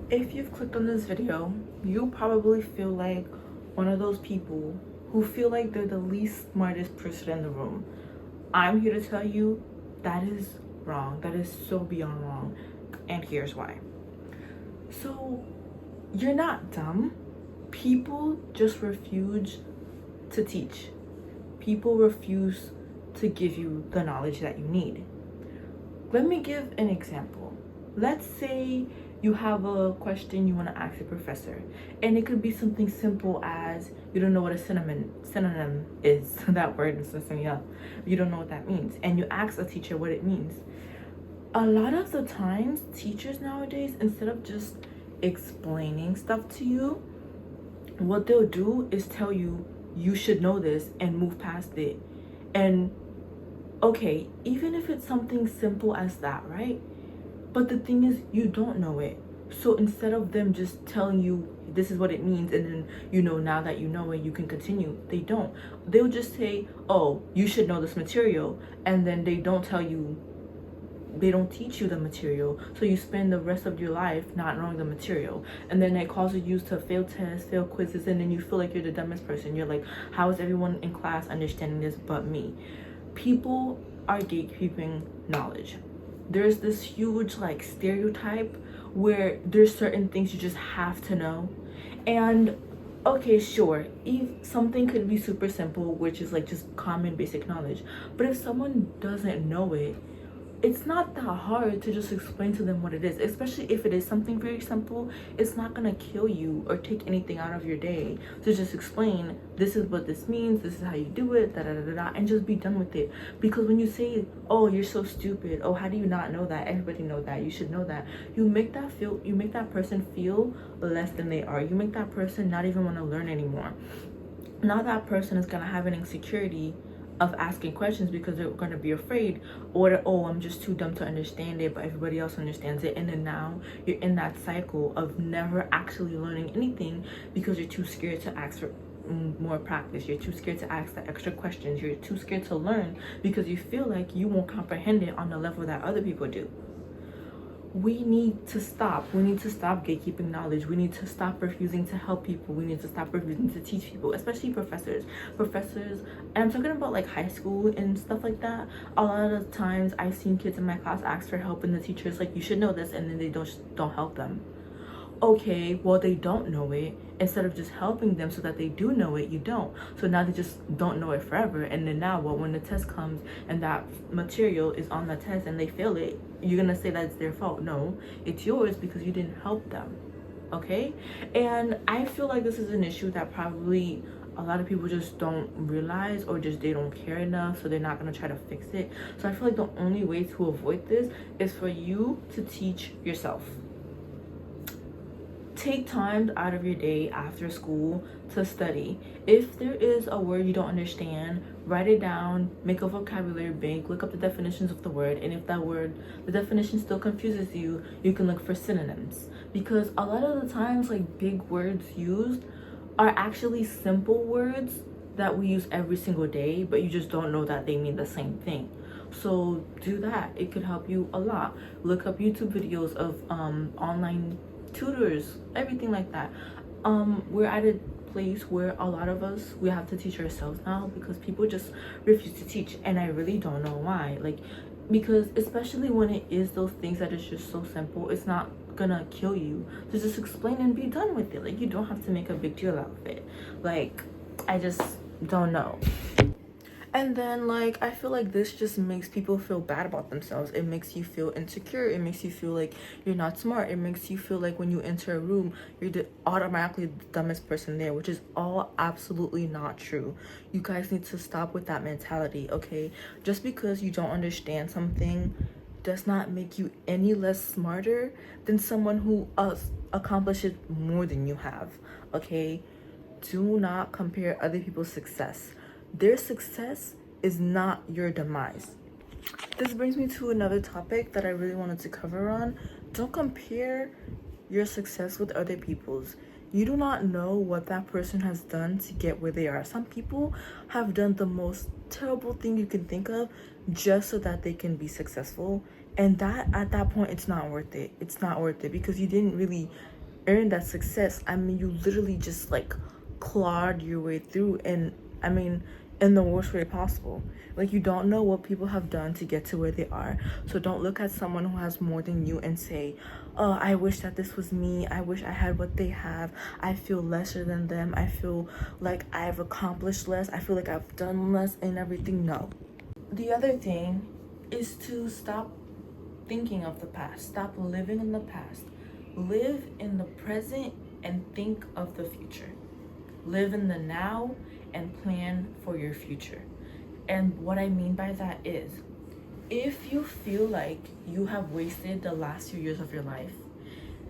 If you've clicked on this video, you probably feel like one of those people who feel like they're the least smartest person in the room. I'm here to tell you that is wrong. That is so beyond wrong. And here's why. So, you're not dumb. People just refuse to teach. People refuse to give you the knowledge that you need. Let me give an example. Let's say you have a question you want to ask a professor, and it could be something simple as you don't know what a synonym is. That word is messing me up. You don't know what that means, and you ask a teacher what it means. A lot of the times, teachers nowadays, instead of just explaining stuff to you, what they'll do is tell you you should know this and move past it. And okay, even if it's something simple as that, right? But the thing is, you don't know it. So instead of them just telling you this is what it means, and then now that you know it, you can continue, they don't. They'll just say, oh, you should know this material, and then they don't teach you the material. So you spend the rest of your life not knowing the material, and then it causes you to fail tests, fail quizzes, and then you feel like you're the dumbest person. You're like, how is everyone in class understanding this but me? People are gatekeeping knowledge. There's this huge stereotype where there's certain things you just have to know. And okay, sure, if something could be super simple, which is just common basic knowledge, but if someone doesn't know it, it's not that hard to just explain to them what it is, especially if it is something very simple. It's not gonna kill you or take anything out of your day to just explain, this is what this means, this is how you do it, da da da da, and just be done with it. Because when you say, oh, you're so stupid, oh, how do you not know that, everybody know that, you should know that, you make that person feel less than they are. You make that person not even want to learn anymore. Now that person is gonna have an insecurity of asking questions because they're going to be afraid, or oh, I'm just too dumb to understand it but everybody else understands it. And then now you're in that cycle of never actually learning anything because you're too scared to ask for more practice. You're too scared to ask the extra questions. You're too scared to learn because you feel like you won't comprehend it on the level that other people do. We need to stop gatekeeping knowledge. We need to stop refusing to help people. We need to stop refusing to teach people, especially professors, and I'm talking about high school and stuff like that. A lot of times I've seen kids in my class ask for help, and the teacher's like, you should know this, and then they don't help them. Okay, well, they don't know it. Instead of just helping them so that they do know it, you don't. So now they just don't know it forever. And then now, when the test comes and that material is on the test and they fail it, you're gonna say that it's their fault. No, it's yours because you didn't help them. Okay? And I feel like this is an issue that probably a lot of people just don't realize, or just they don't care enough, so they're not gonna try to fix it. So I feel like the only way to avoid this is for you to teach yourself. Take time out of your day after school to study. If there is a word you don't understand, write it down, make a vocabulary bank, look up the definitions of the word, and if the definition still confuses you, you can look for synonyms. Because a lot of the times, big words used are actually simple words that we use every single day, but you just don't know that they mean the same thing. So do that. It could help you a lot. Look up YouTube videos of online tutors, everything like that. We're at a place where a lot of us, we have to teach ourselves now because people just refuse to teach, and I really don't know why. Because especially when it is those things that is just so simple, it's not gonna kill you to just explain and be done with it. You don't have to make a big deal out of it. I just don't know. And then I feel like this just makes people feel bad about themselves. It makes you feel insecure. It makes you feel like you're not smart. It makes you feel like when you enter a room, you're automatically the dumbest person there, which is all absolutely not true. You guys need to stop with that mentality, okay? Just because you don't understand something does not make you any less smarter than someone who accomplishes more than you have, okay? Do not compare other people's success. Their success is not your demise. This brings me to another topic that I really wanted to cover on. Don't compare your success with other people's. You do not know what that person has done to get where they are. Some people have done the most terrible thing you can think of just so that they can be successful. And that at that point, it's not worth it. It's not worth it because you didn't really earn that success, I mean, you literally just like clawed your way through, and I mean, in the worst way possible. Like, you don't know what people have done to get to where they are. So don't look at someone who has more than you and say, oh, I wish that this was me. I wish I had what they have. I feel lesser than them. I feel like I've accomplished less. I feel like I've done less and everything. No. The other thing is to stop thinking of the past. Stop living in the past. Live in the present and think of the future. Live in the now and plan for your future. And what I mean by that is, if you feel like you have wasted the last few years of your life,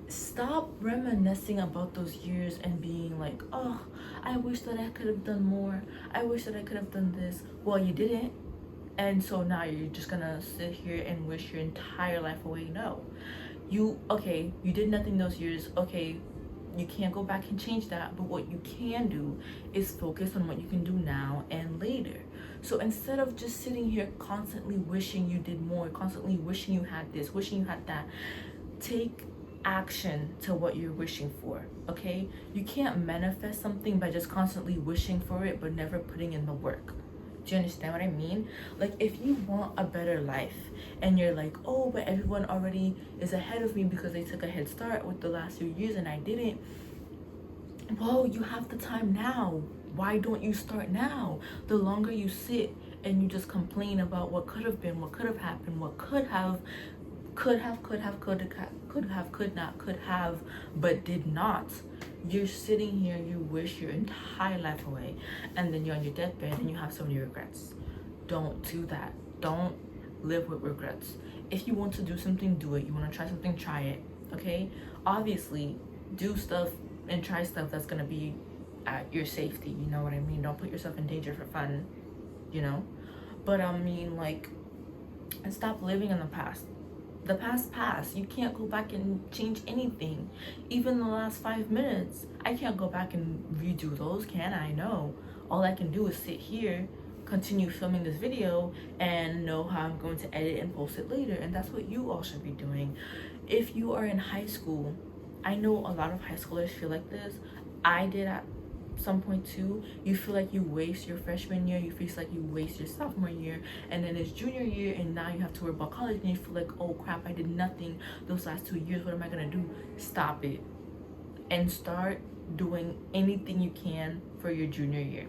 stop reminiscing about those years and being like, oh, I wish that I could have done more. I wish that I could have done this. Well, you didn't. And so now you're just gonna sit here and wish your entire life away. No. You did nothing those years. Okay, you can't go back and change that. But what you can do is focus on what you can do now and later. So instead of just sitting here constantly wishing you did more, constantly wishing you had this, wishing you had that, take action to what you're wishing for, okay? You can't manifest something by just constantly wishing for it but never putting in the work. Do you understand what I mean? Like, if you want a better life and you're like, oh, but everyone already is ahead of me because they took a head start with the last few years and I didn't. Well, you have the time now. Why don't you start now? The longer you sit and you just complain about what could have been, what could have happened, what could have, but did not. You're sitting here, you wish your entire life away, and then you're on your deathbed and you have so many regrets. Don't do that. Don't live with regrets. If you want to do something, do it. You want to try something, try it. Okay? Obviously, do stuff and try stuff that's gonna be at your safety. You know what I mean? Don't put yourself in danger for fun. You know? But I mean, like, and stop living in the past. The past. You can't go back and change anything. Even the last 5 minutes, I can't go back and redo those, can I? No. All I can do is sit here, continue filming this video, and know how I'm going to edit and post it later. And that's what you all should be doing. If you are in high school, I know a lot of high schoolers feel like this. I did at some point too. You feel like you waste your freshman year, you feel like you waste your sophomore year, and then it's junior year and now you have to worry about college and you feel like, oh crap, I did nothing those last 2 years. What am I gonna do? Stop it and start doing anything you can for your junior year.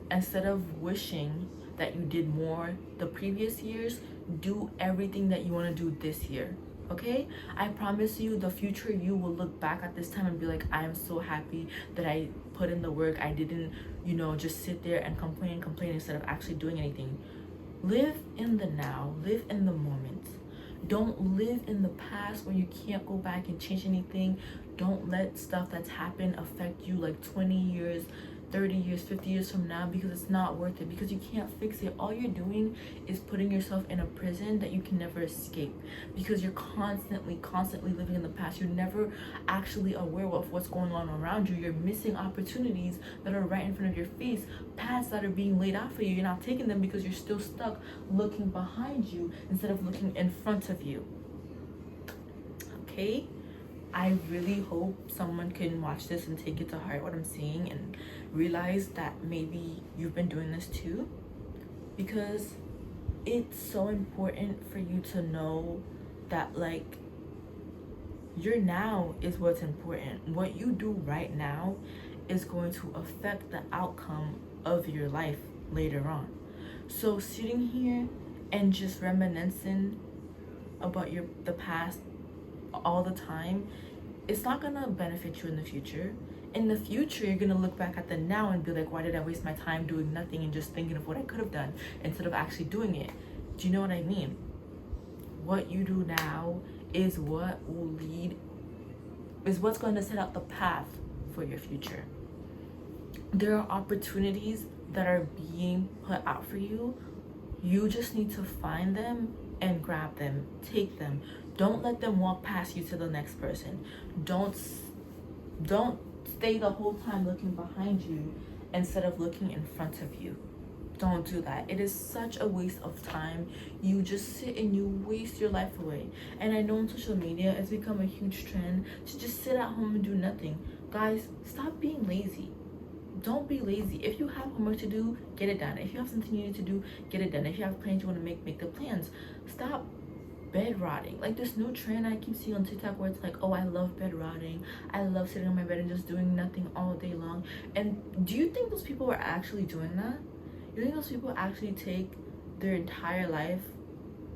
Instead of wishing that you did more the previous years, do everything that you want to do this year. Okay? I promise you, the future you will look back at this time and be like, I'm so happy that I put in the work. I didn't, just sit there and complain instead of actually doing anything. Live in the now. Live in the moment. Don't live in the past where you can't go back and change anything. Don't let stuff that's happened affect you like 20 years, 30 years, 50 years from now, because it's not worth it, because you can't fix it. All you're doing is putting yourself in a prison that you can never escape, because you're constantly living in the past. You're never actually aware of what's going on around you. You're missing opportunities that are right in front of your face, paths that are being laid out for you. You're not taking them because you're still stuck looking behind you instead of looking in front of you. Okay? I really hope someone can watch this and take it to heart what I'm saying and realize that maybe you've been doing this too, because it's so important for you to know that, like, your now is what's important. What you do right now is going to affect the outcome of your life later on. So sitting here and just reminiscing about the past all the time, it's not gonna benefit you in the future. In the future, you're gonna look back at the now and be like, why did I waste my time doing nothing and just thinking of what I could have done instead of actually doing it? Do you know what I mean? What you do now is what's going to set out the path for your future. There are opportunities that are being put out for you. You just need to find them and grab them, take them. Don't let them walk past you to the next person. Don't stay the whole time looking behind you instead of looking in front of you. Don't do that. It is such a waste of time. You just sit and you waste your life away. And I know on social media it's become a huge trend to just sit at home and do nothing. Guys, stop being lazy. Don't be lazy. If you have homework to do, get it done. If you have something you need to do, get it done. If you have plans you want to make the plans. Stop bed rotting. Like this new trend I keep seeing on TikTok where it's like, oh, I love bed rotting. I love sitting on my bed and just doing nothing all day long. And do you think those people are actually doing that? You think those people actually take their entire life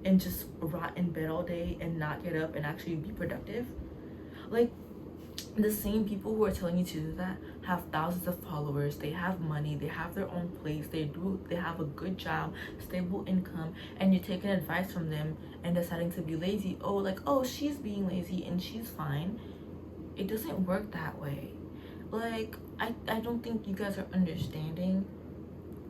and just rot in bed all day and not get up and actually be productive? Like, the same people who are telling you to do that have thousands of followers, they have money, they have their own place, they have a good job, stable income, and you're taking advice from them and deciding to be lazy. Oh, like, oh, she's being lazy and she's fine. It doesn't work that way. Like, I don't think you guys are understanding.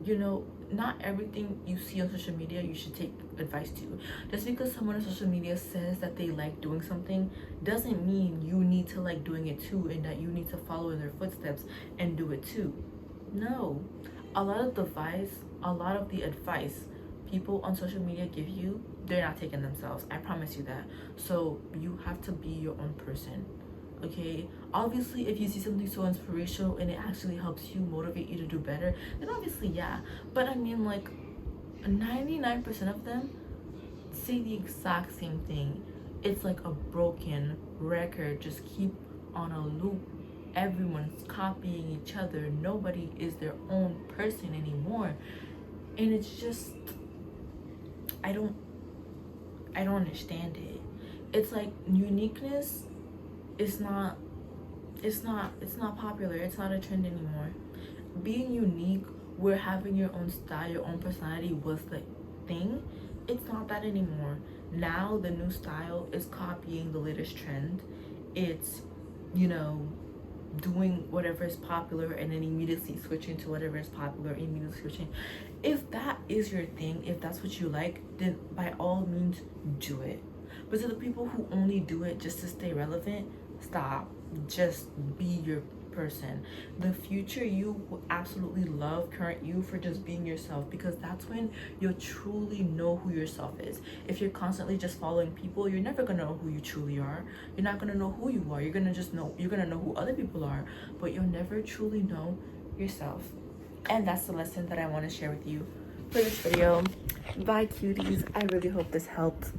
You know, not everything you see on social media you should take advice to. Just because someone on social media says that they like doing something doesn't mean you need to like doing it too, and that you need to follow in their footsteps and do it too. No. A lot of the advice people on social media give you, they're not taking themselves. I promise you that. So you have to be your own person. Okay, obviously if you see something so inspirational and it actually helps you, motivate you to do better, then obviously yeah. But I mean, like, 99% of them say the exact same thing. It's like a broken record, just keep on a loop. Everyone's copying each other. Nobody is their own person anymore. And it's just, I don't understand it. It's like uniqueness is not popular. It's not a trend anymore. Being unique, where having your own style, your own personality was the thing, it's not that anymore. Now the new style is copying the latest trend. It's, you know, doing whatever is popular and then immediately switching to whatever is popular, immediately switching. If that is your thing, if that's what you like, then by all means do it. But to the people who only do it just to stay relevant, stop. Just be your person. The future you will absolutely love current you for just being yourself, because that's when you'll truly know who yourself is. If you're constantly just following people, you're never gonna know who you truly are. You're not gonna know who you are. You're gonna know who other people are, but you'll never truly know yourself. And that's the lesson that I want to share with you for this video. Bye, cuties. I really hope this helped.